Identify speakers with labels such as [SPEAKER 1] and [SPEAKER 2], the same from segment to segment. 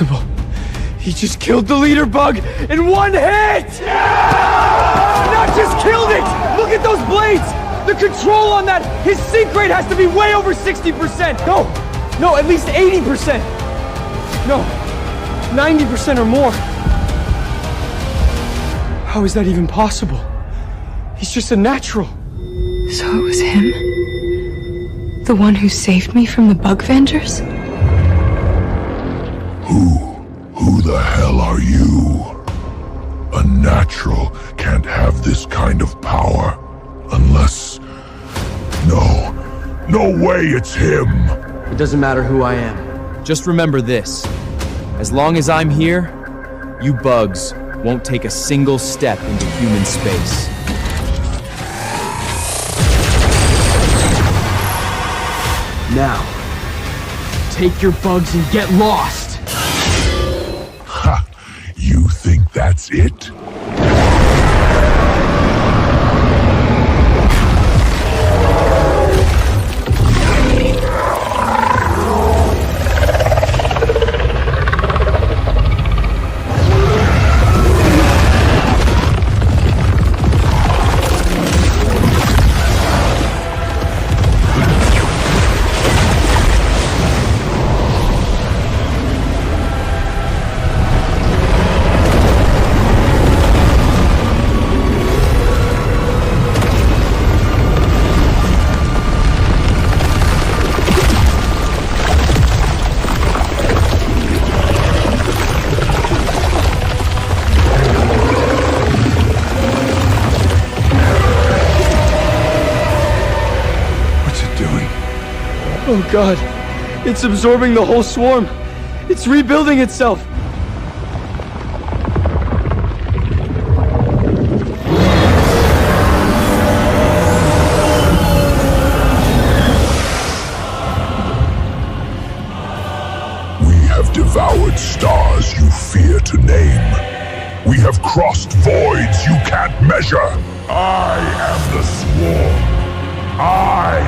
[SPEAKER 1] impossible. He just killed the leader bug in one hit! Not just killed it! Look at those blades! The control on that, his sync rate has to be way over 60%! No, at least 80%! No, 90% or more. How is that even possible? He's just a natural.
[SPEAKER 2] So it was him? The one who saved me from the bug vengers?
[SPEAKER 3] Who the hell are you? A natural can't have this kind of power. Unless... No way it's him!
[SPEAKER 1] It doesn't matter who I am.
[SPEAKER 4] Just remember this. As long as I'm here, you bugs won't take a single step into human space.
[SPEAKER 1] Now, take your bugs and get lost!
[SPEAKER 3] Ha! You think that's it?
[SPEAKER 1] Oh god, it's absorbing the whole swarm. It's rebuilding itself.
[SPEAKER 3] We have devoured stars you fear to name. We have crossed voids you can't measure. I am the swarm. I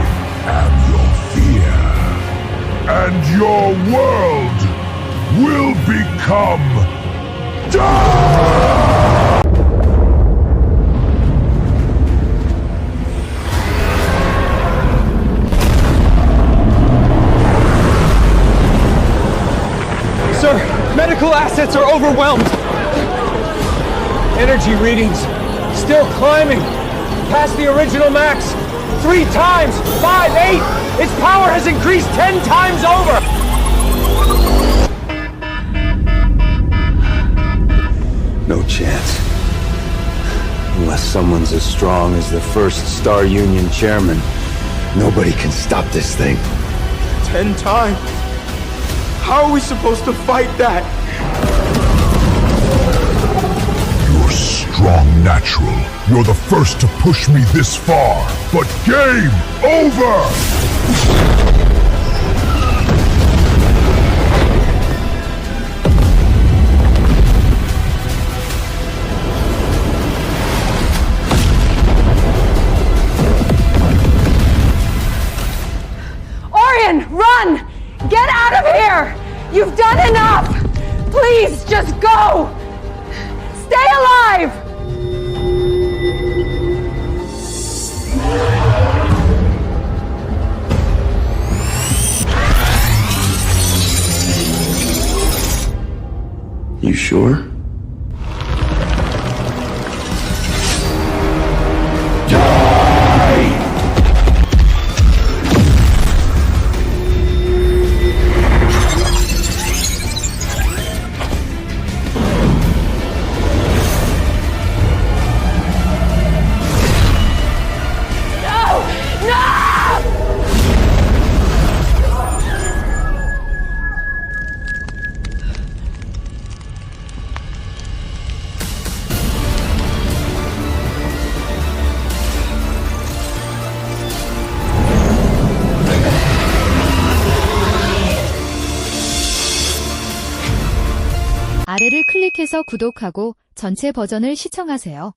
[SPEAKER 3] am your fear. And your world will become dark!
[SPEAKER 1] Sir, medical assets are overwhelmed. Energy readings still climbing past the original max. 3 times! 5, 8! Its power has increased 10 times over!
[SPEAKER 5] No chance. Unless someone's as strong as the first Star Union chairman, nobody can stop this thing.
[SPEAKER 1] 10 times? How are we supposed to fight that?
[SPEAKER 3] You're strong natural. You're the first to push me this far. But game over!
[SPEAKER 6] Orion, run! Get out of here! You've done enough! Please, just go! Stay alive!
[SPEAKER 5] You sure?
[SPEAKER 7] 아래를 클릭해서 구독하고 전체 버전을 시청하세요.